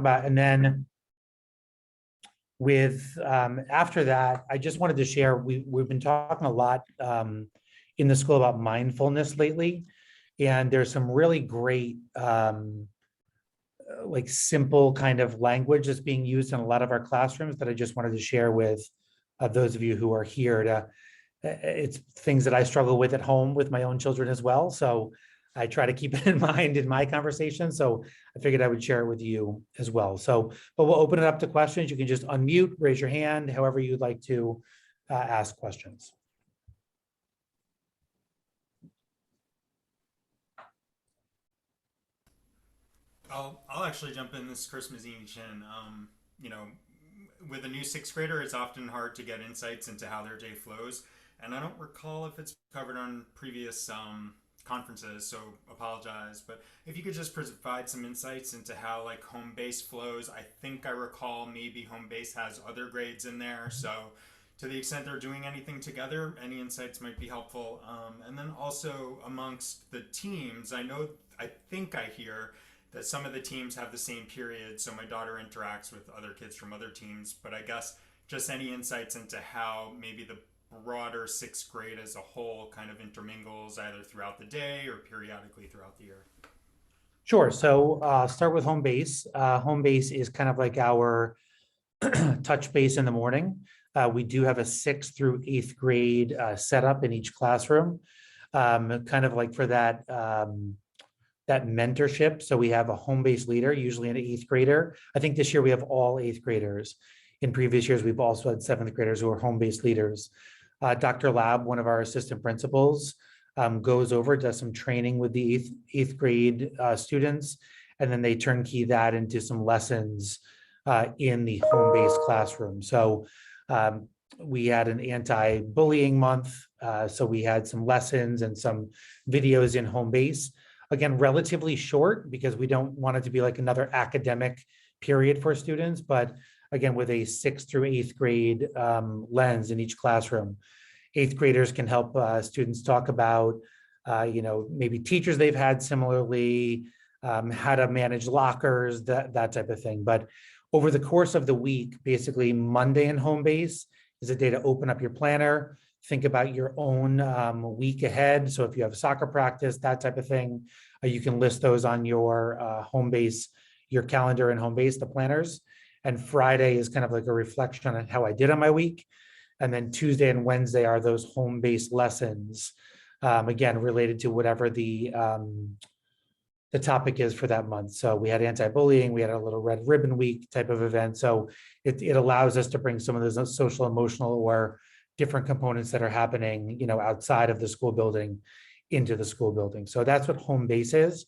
about. And then with after that, I just wanted to share, we've been talking a lot in the school about mindfulness lately. And there's some really great like simple kind of language that's being used in a lot of our classrooms that I just wanted to share with those of you who are here. To it's things that I struggle with at home with my own children as well. So I try to keep it in mind in my conversation. So I figured I would share it with you as well. So, but we'll open it up to questions. You can just unmute, raise your hand, however you'd like to ask questions. I'll actually jump in. This Christmas Eve, Chin. You know, with a new sixth grader, it's often hard to get insights into how their day flows. And I don't recall if it's covered on previous conferences, so apologize. But if you could just provide some insights into how like Homebase flows. I think I recall maybe Homebase has other grades in there. So to the extent they're doing anything together, any insights might be helpful. And then also amongst the teams, I think I hear that some of the teams have the same period, so my daughter interacts with other kids from other teams, but I guess just any insights into how maybe the broader sixth grade as a whole kind of intermingles either throughout the day or periodically throughout the year. Sure. So start with Homebase. Homebase is kind of like our touch base in the morning. We do have a 6th through 8th grade setup in each classroom, kind of like for that that mentorship. So we have a home-based leader, usually an 8th grader. I think this year we have all 8th graders. In previous years, we've also had 7th graders who are home-based leaders. Dr. Lab, one of our assistant principals, goes over, does some training with the 8th grade students, and then they turnkey that into some lessons in the home-based classroom. So we had an anti-bullying month. So we had some lessons and some videos in Homebase. Again, relatively short because we don't want it to be like another academic period for students, but again, with a 6th through 8th grade lens in each classroom. 8th graders can help students talk about, you know, maybe teachers they've had similarly, how to manage lockers, that type of thing. But over the course of the week, basically Monday in Homebase is a day to open up your planner, think about your own week ahead. So if you have soccer practice, that type of thing, you can list those on your Homebase, your calendar in Homebase, the planners. And Friday is kind of like a reflection on how I did on my week. And then Tuesday and Wednesday are those home-based lessons, again, related to whatever the topic is for that month. So we had anti-bullying, we had a little red ribbon week type of event. So it allows us to bring some of those social, emotional, or different components that are happening, you know, outside of the school building into the school building. So that's what Homebase is.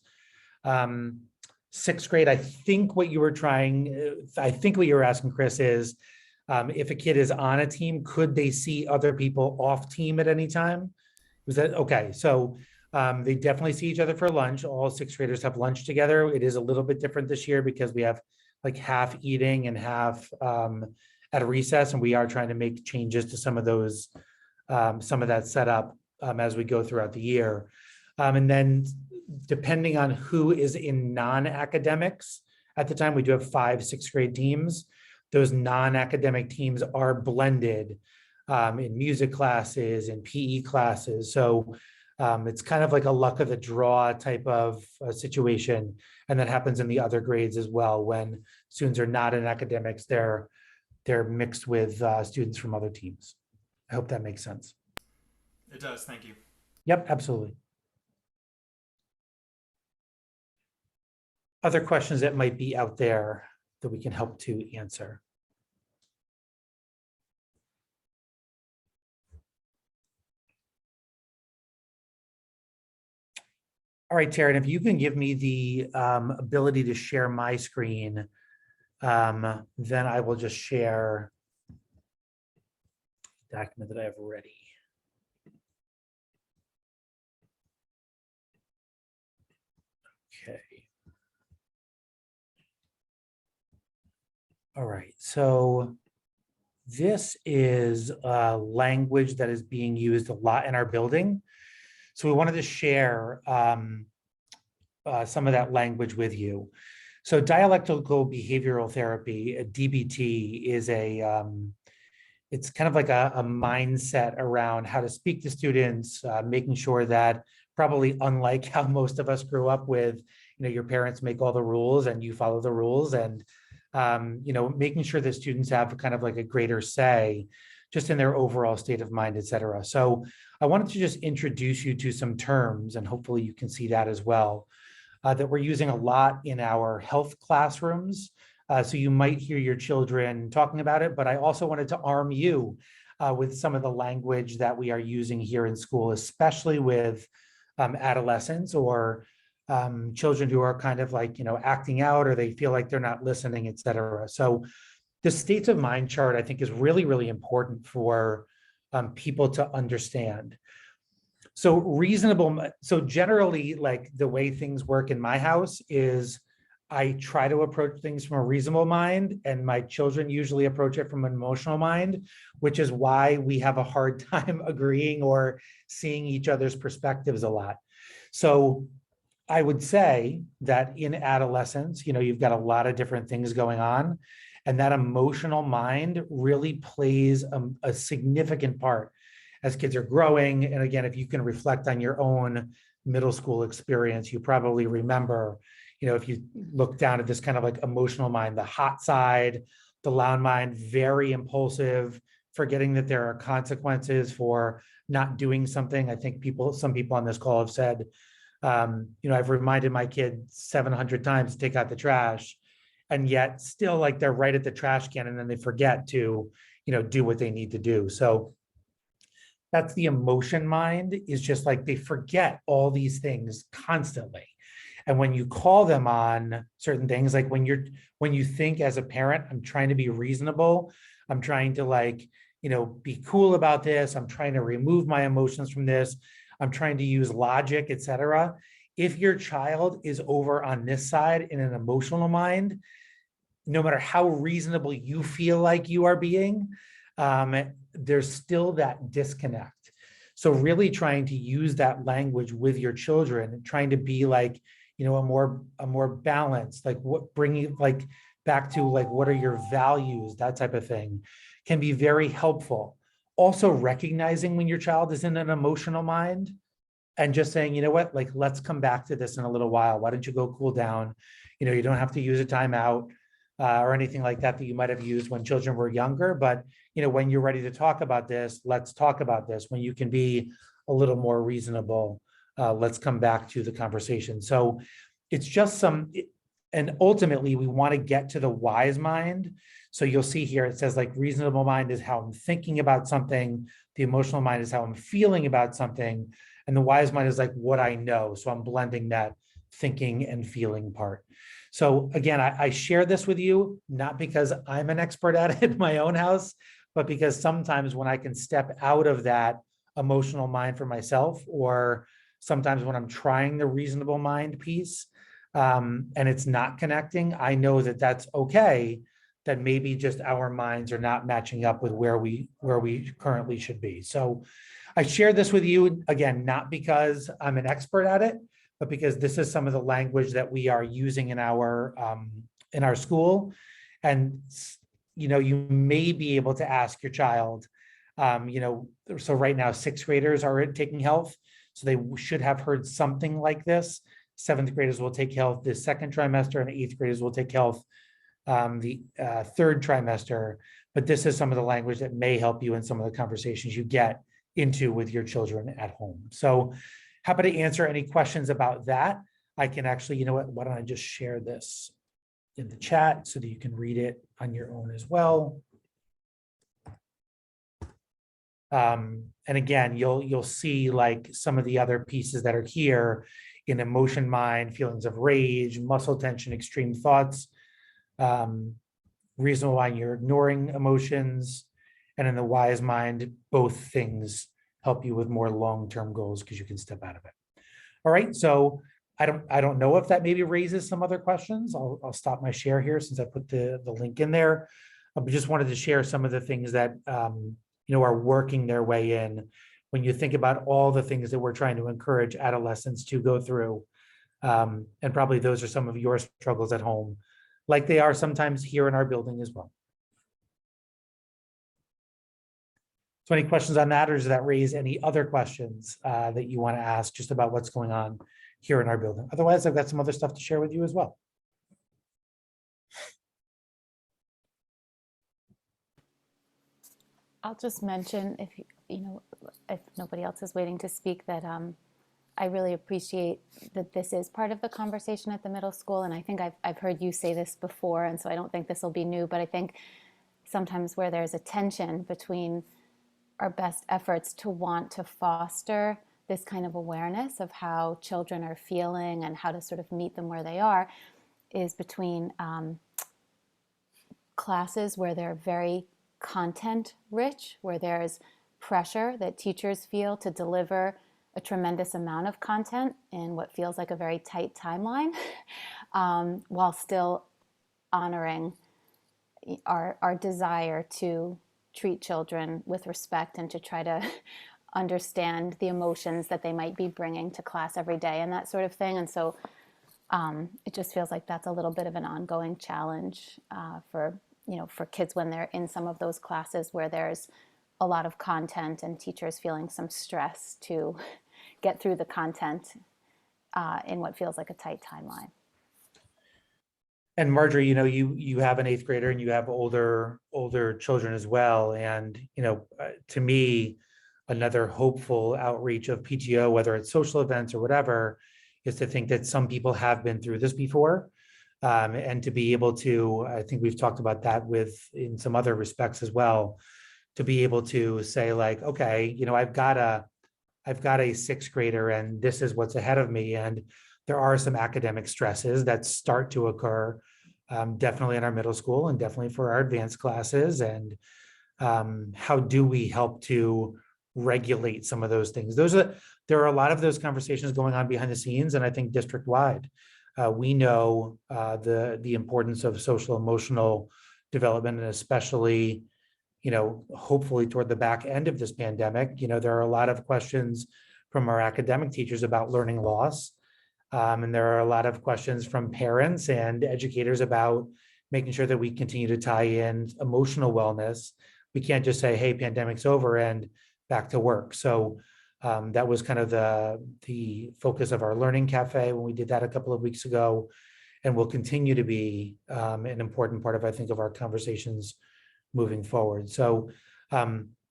6th grade, I think what you were asking, Chris, is if a kid is on a team, could they see other people off team at any time? Was that okay? So they definitely see each other for lunch. All 6th graders have lunch together. It is a little bit different this year because we have like half eating and half at a recess, and we are trying to make changes to some of those, some of that setup as we go throughout the year. And then depending on who is in non-academics at the time, we do have 5 6th grade teams. Those non-academic teams are blended in music classes and PE classes. So it's kind of like a luck of the draw type of situation. And that happens in the other grades as well. When students are not in academics, they're mixed with students from other teams. I hope that makes sense. It does. Thank you. Yep, absolutely. Other questions that might be out there that we can help to answer. All right, Taryn, if you can give me the ability to share my screen, then I will just share the document that I have ready. Okay. All right, so this is a language that is being used a lot in our building. So we wanted to share some of that language with you. So dialectical behavioral therapy, DBT, is it's kind of like a mindset around how to speak to students, making sure that, probably unlike how most of us grew up with, your parents make all the rules and you follow the rules, and making sure that students have kind of like a greater say just in their overall state of mind, et cetera. So I wanted to just introduce you to some terms, and hopefully you can see that as well, that we're using a lot in our health classrooms. So you might hear your children talking about it, but I also wanted to arm you with some of the language that we are using here in school, especially with adolescents or children who are kind of like, acting out, or they feel like they're not listening, et cetera. So the states of mind chart, I think, is really, really important for people to understand. So generally, like, the way things work in my house is I try to approach things from a reasonable mind, and my children usually approach it from an emotional mind, which is why we have a hard time agreeing or seeing each other's perspectives a lot. So I would say that in adolescence, you've got a lot of different things going on, and that emotional mind really plays a significant part as kids are growing. And again, if you can reflect on your own middle school experience, you probably remember, if you look down at this kind of like emotional mind, the hot side, the loud mind, very impulsive, forgetting that there are consequences for not doing something. I think some people on this call have said, I've reminded my kid 700 times to take out the trash, and yet still, like, they're right at the trash can, and then they forget to, do what they need to do. So that's the emotion mind, is just like they forget all these things constantly. And when you call them on certain things, like when you think as a parent, I'm trying to be reasonable, I'm trying to, like, be cool about this, I'm trying to remove my emotions from this, I'm trying to use logic, et cetera. If your child is over on this side in an emotional mind, no matter how reasonable you feel like you are being, there's still that disconnect. So really trying to use that language with your children, trying to be like, a more balanced, like, bringing like back to, like, what are your values, that type of thing, can be very helpful. Also recognizing when your child is in an emotional mind and just saying, like, let's come back to this in a little while. Why don't you go cool down? You don't have to use a timeout or anything like that you might have used when children were younger. But, when you're ready to talk about this, let's talk about this. When you can be a little more reasonable, let's come back to the conversation. So it's just and ultimately we want to get to the wise mind. So you'll see here, it says, like, reasonable mind is how I'm thinking about something. The emotional mind is how I'm feeling about something. And the wise mind is like what I know. So I'm blending that thinking and feeling part. So again, I share this with you, not because I'm an expert at it in my own house, but because sometimes when I can step out of that emotional mind for myself, or sometimes when I'm trying the reasonable mind piece, and it's not connecting, I know that that's okay, that maybe just our minds are not matching up with where we currently should be. So I share this with you, again, not because I'm an expert at it, but because this is some of the language that we are using in our school. And you may be able to ask your child, so right now 6th graders are taking health, so they should have heard something like this. 7th graders will take health this second trimester, and 8th graders will take health the third trimester. But this is some of the language that may help you in some of the conversations you get into with your children at home. So happy to answer any questions about that. I can actually, why don't I just share this in the chat so that you can read it on your own as well. And again, you'll see, like, some of the other pieces that are here in emotion mind, feelings of rage, muscle tension, extreme thoughts, reasonable mind, you're ignoring emotions, and in the wise mind, both things help you with more long-term goals because you can step out of it. All right, so I don't know if that maybe raises some other questions. I'll stop my share here since I put the link in there. I just wanted to share some of the things that are working their way in when you think about all the things that we're trying to encourage adolescents to go through. And probably those are some of your struggles at home, like they are sometimes here in our building as well. So any questions on that, or does that raise any other questions that you want to ask just about what's going on here in our building? Otherwise, I've got some other stuff to share with you as well. I'll just mention, if nobody else is waiting to speak, that I really appreciate that this is part of the conversation at the middle school. And I think I've heard you say this before, and so I don't think this will be new, but I think sometimes where there's a tension between our best efforts to want to foster this kind of awareness of how children are feeling and how to sort of meet them where they are, is between classes where they're very content rich, where there's pressure that teachers feel to deliver a tremendous amount of content in what feels like a very tight timeline, while still honoring our desire to treat children with respect and to try to understand the emotions that they might be bringing to class every day and that sort of thing. And so it just feels like that's a little bit of an ongoing challenge for kids when they're in some of those classes where there's a lot of content and teachers feeling some stress to get through the content in what feels like a tight timeline. And Marjorie, you have an 8th grader and you have older children as well. And, to me, another hopeful outreach of PTO, whether it's social events or whatever, is to think that some people have been through this before. And to be able to, I think we've talked about that in some other respects as well, to be able to say like, okay, I've got a 6th grader and this is what's ahead of me. And there are some academic stresses that start to occur, definitely in our middle school and definitely for our advanced classes. And how do we help to regulate some of those things? There are a lot of those conversations going on behind the scenes, and I think district-wide. We know the importance of social emotional development, and especially, hopefully toward the back end of this pandemic, there are a lot of questions from our academic teachers about learning loss. And there are a lot of questions from parents and educators about making sure that we continue to tie in emotional wellness. We can't just say, hey, pandemic's over and back to work. So that was kind of the focus of our Learning Cafe when we did that a couple of weeks ago, and will continue to be an important part of, I think, of our conversations moving forward. So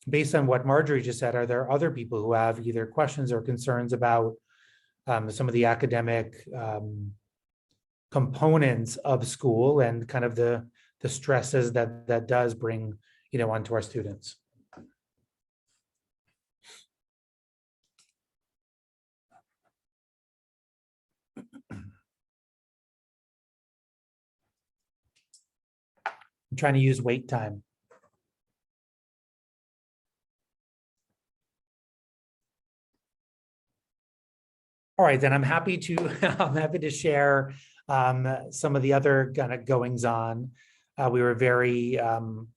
based on what Marjorie just said, are there other people who have either questions or concerns about some of the academic components of school and kind of the stresses that does bring, onto our students? I'm trying to use wait time. All right, then I'm happy to share some of the other kind of goings on. We were very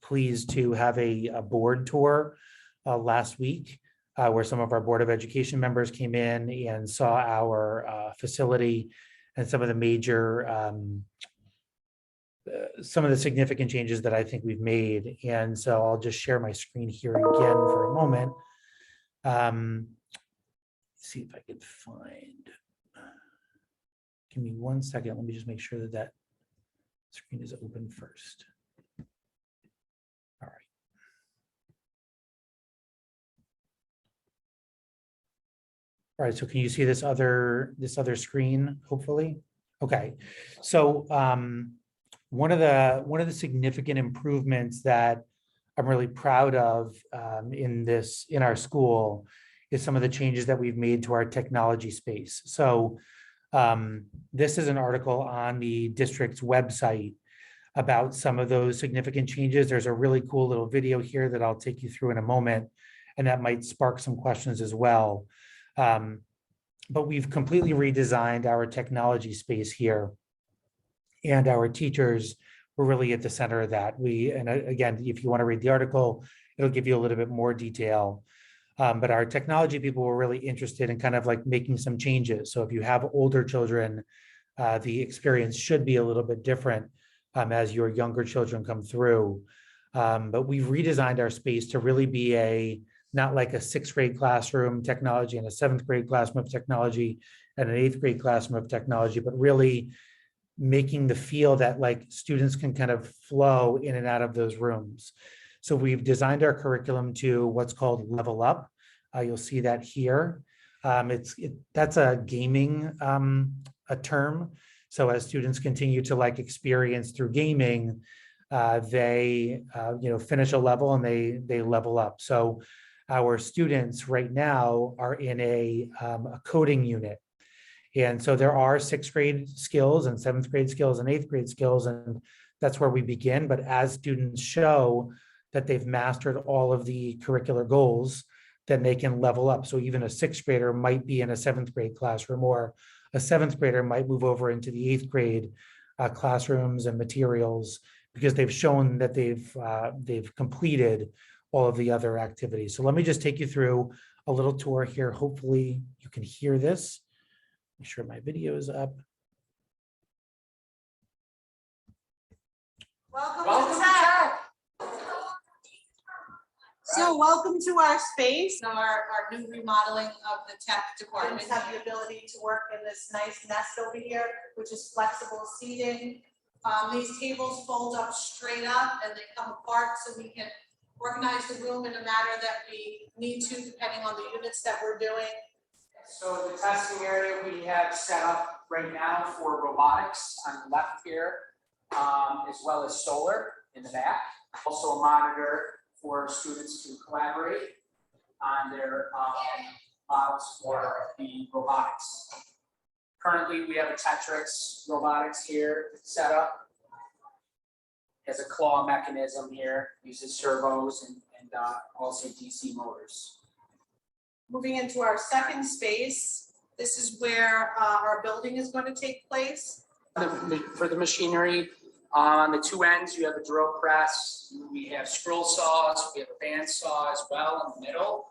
pleased to have a board tour last week where some of our Board of Education members came in and saw our facility and some of the major, some of the significant changes that I think we've made. And so I'll just share my screen here again for a moment. See if I can find, give me 1 second. Let me just make sure that screen is open first. All right. All right, so can you see this other screen, hopefully? Okay, so one of the significant improvements that I'm really proud of in our school is some of the changes that we've made to our technology space. So this is an article on the district's website about some of those significant changes. There's a really cool little video here that I'll take you through in a moment, and that might spark some questions as well. But we've completely redesigned our technology space here, and our teachers were really at the center of that. And again, if you want to read the article, it'll give you a little bit more detail. But our technology people were really interested in kind of like making some changes. So if you have older children, the experience should be a little bit different as your younger children come through. But we've redesigned our space to really be not like a 6th grade classroom technology and a 7th grade classroom of technology and an 8th grade classroom of technology, but really making the feel that like students can kind of flow in and out of those rooms. So we've designed our curriculum to what's called Level Up. You'll see that here. That's a gaming a term. So as students continue to like experience through gaming, they finish a level and they level up. So our students right now are in a coding unit. And so there are 6th grade skills and 7th grade skills and 8th grade skills, and that's where we begin. But as students show that they've mastered all of the curricular goals, then they can level up. So even a 6th grader might be in a 7th grade classroom, or a 7th grader might move over into the 8th grade classrooms and materials because they've shown that they've completed all of the other activities. So let me just take you through a little tour here. Hopefully you can hear this. Make sure my video is up. Welcome to tech. So welcome to our space, our new remodeling of the tech department. We have the ability to work in this nice nest over here, which is flexible seating. These tables fold up straight up and they come apart so we can organize the room in a manner that we need to, depending on the units that we're doing. So the testing area we have set up right now for robotics on the left here, as well as solar in the back. Also a monitor for students to collaborate on their models for the robotics. Currently, we have a Tetrix robotics here set up. Has a claw mechanism here, uses servos and also DC motors. Moving into our second space, this is where our building is going to take place. For the machinery, on the 2 ends, you have a drill press. We have scroll saws. We have a bandsaw as well in the middle.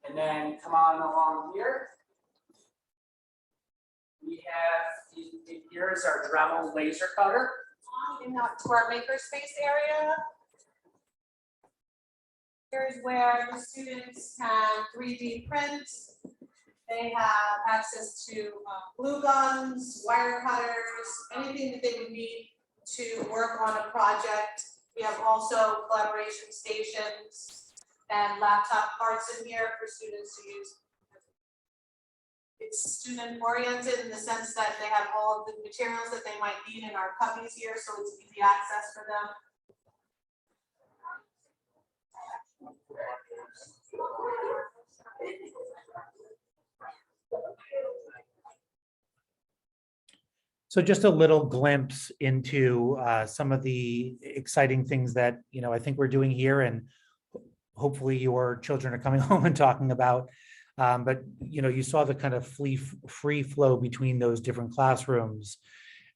And then come on along here. We have, here is our Dremel laser cutter. To our makerspace area. Here's where the students can 3D print. They have access to glue guns, wire cutters, anything that they would need to work on a project. We have also collaboration stations and laptop parts in here for students to use. It's student oriented in the sense that they have all of the materials that they might need in our cubbies here, so it's easy access for them. So just a little glimpse into some of the exciting things that, I think we're doing here, and hopefully your children are coming home and talking about. But, you saw the kind of free flow between those different classrooms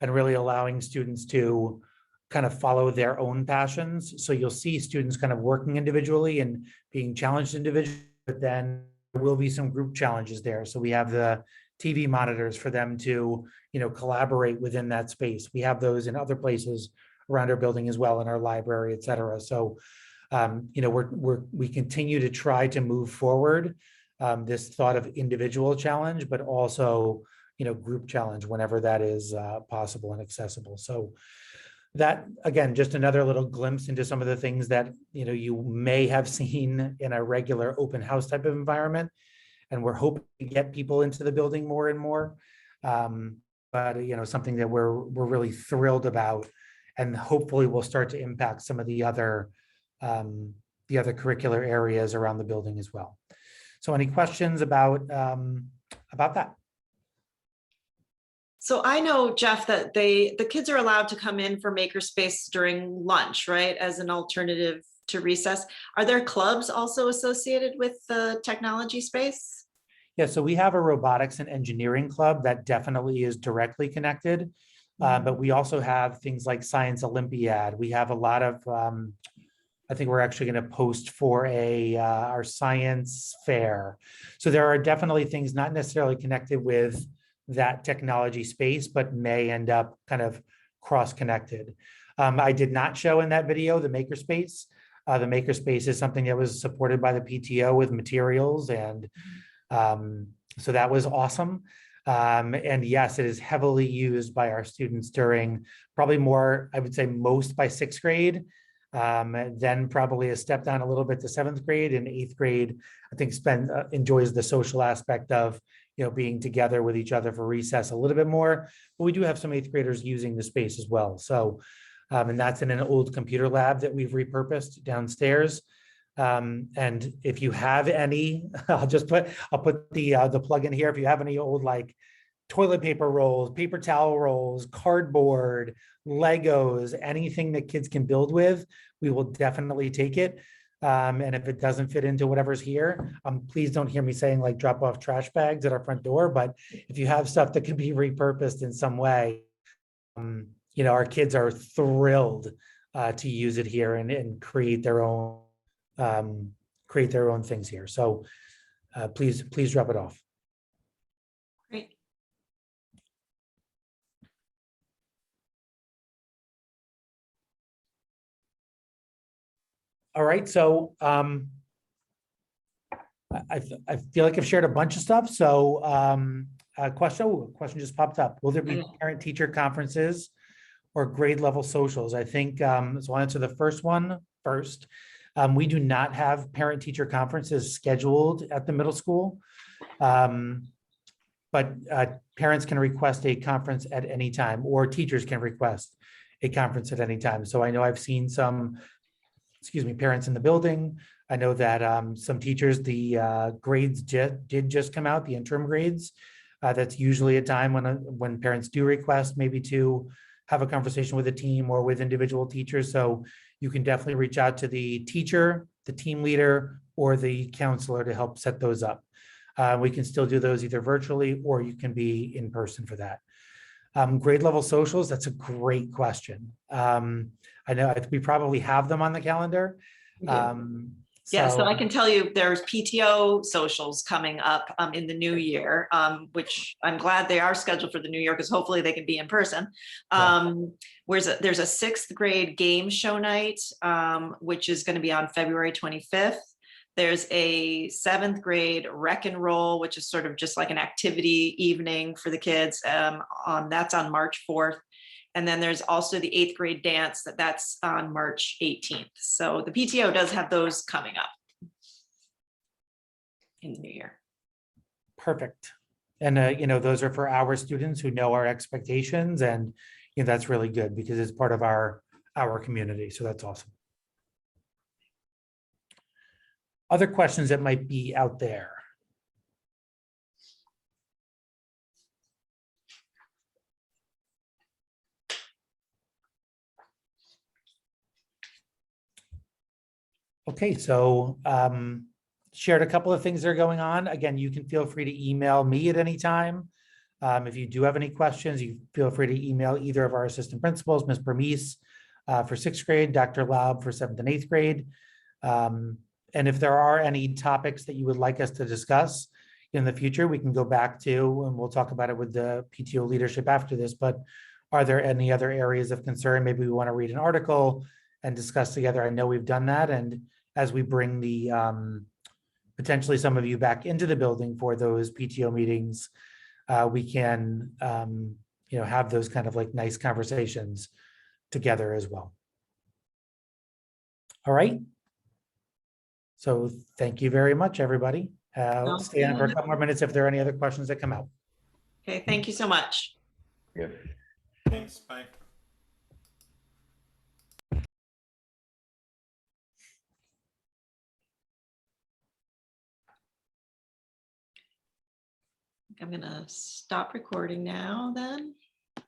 and really allowing students to kind of follow their own passions. So you'll see students kind of working individually and being challenged individually, but then there will be some group challenges there. So we have the TV monitors for them to, collaborate within that space. We have those in other places around our building as well, in our library, et cetera. So, we continue to try to move forward this thought of individual challenge, but also, group challenge whenever that is possible and accessible. So that, again, just another little glimpse into some of the things that, you may have seen in a regular open house type of environment. And we're hoping to get people into the building more and more. But, something that we're really thrilled about, and hopefully will start to impact some of the other curricular areas around the building as well. So any questions about that? So I know, Jeff, that the kids are allowed to come in for makerspace during lunch, right, as an alternative to recess. Are there clubs also associated with the technology space? Yeah, so we have a robotics and engineering club that definitely is directly connected, but we also have things like Science Olympiad. We have a lot of I think we're actually going to post for our science fair. So there are definitely things not necessarily connected with that technology space, but may end up kind of cross-connected. I did not show in that video the makerspace. The makerspace is something that was supported by the PTO with materials, and so that was awesome. And yes, it is heavily used by our students during probably more, I would say most by 6th grade, then probably a step down a little bit to 7th grade, and 8th grade, I think enjoys the social aspect of, being together with each other for recess a little bit more. But we do have some 8th graders using the space as well. So, and that's in an old computer lab that we've repurposed downstairs. And if you have any, I'll put the plug in here. If you have any old like toilet paper rolls, paper towel rolls, cardboard, Legos, anything that kids can build with, we will definitely take it. And if it doesn't fit into whatever's here, please don't hear me saying like drop off trash bags at our front door. But if you have stuff that can be repurposed in some way, our kids are thrilled to use it here and create their own things here. So please drop it off. Great. All right, so I feel like I've shared a bunch of stuff. So a question just popped up. Will there be parent-teacher conferences or grade level socials? I think, so I'll answer the first one first. We do not have parent-teacher conferences scheduled at the middle school. But parents can request a conference at any time, or teachers can request a conference at any time. So I know I've seen some, parents in the building. I know that some teachers, the grades did just come out, the interim grades. That's usually a time when parents do request maybe to have a conversation with a team or with individual teachers. So you can definitely reach out to the teacher, the team leader, or the counselor to help set those up. We can still do those either virtually, or you can be in person for that. Grade level socials, that's a great question. I know we probably have them on the calendar. So I can tell you there's PTO socials coming up in the new year, which I'm glad they are scheduled for the new year because hopefully they can be in person. There's a 6th grade game show night, which is going to be on February 25th. There's a 7th grade rec and roll, which is sort of just like an activity evening for the kids. That's on March 4th. And then there's also the 8th grade dance that's on March 18th. So the PTO does have those coming up in the new year. Perfect. And, those are for our students who know our expectations, and, that's really good because it's part of our community. So that's awesome. Other questions that might be out there? Okay, so shared a couple of things that are going on. Again, you can feel free to email me at any time. If you do have any questions, you feel free to email either of our assistant principals, Ms. Bermise for 6th grade, Dr. Laub for 7th and 8th grade. And if there are any topics that you would like us to discuss in the future, we can go back to, and we'll talk about it with the PTO leadership after this, but are there any other areas of concern? Maybe we want to read an article and discuss together. I know we've done that. And as we bring the potentially some of you back into the building for those PTO meetings, we can have those kind of like nice conversations together as well. All right. So thank you very much, everybody. Stay on for a couple more minutes if there are any other questions that come out. Okay, thank you so much. Yeah. Thanks, bye. I'm gonna stop recording now then.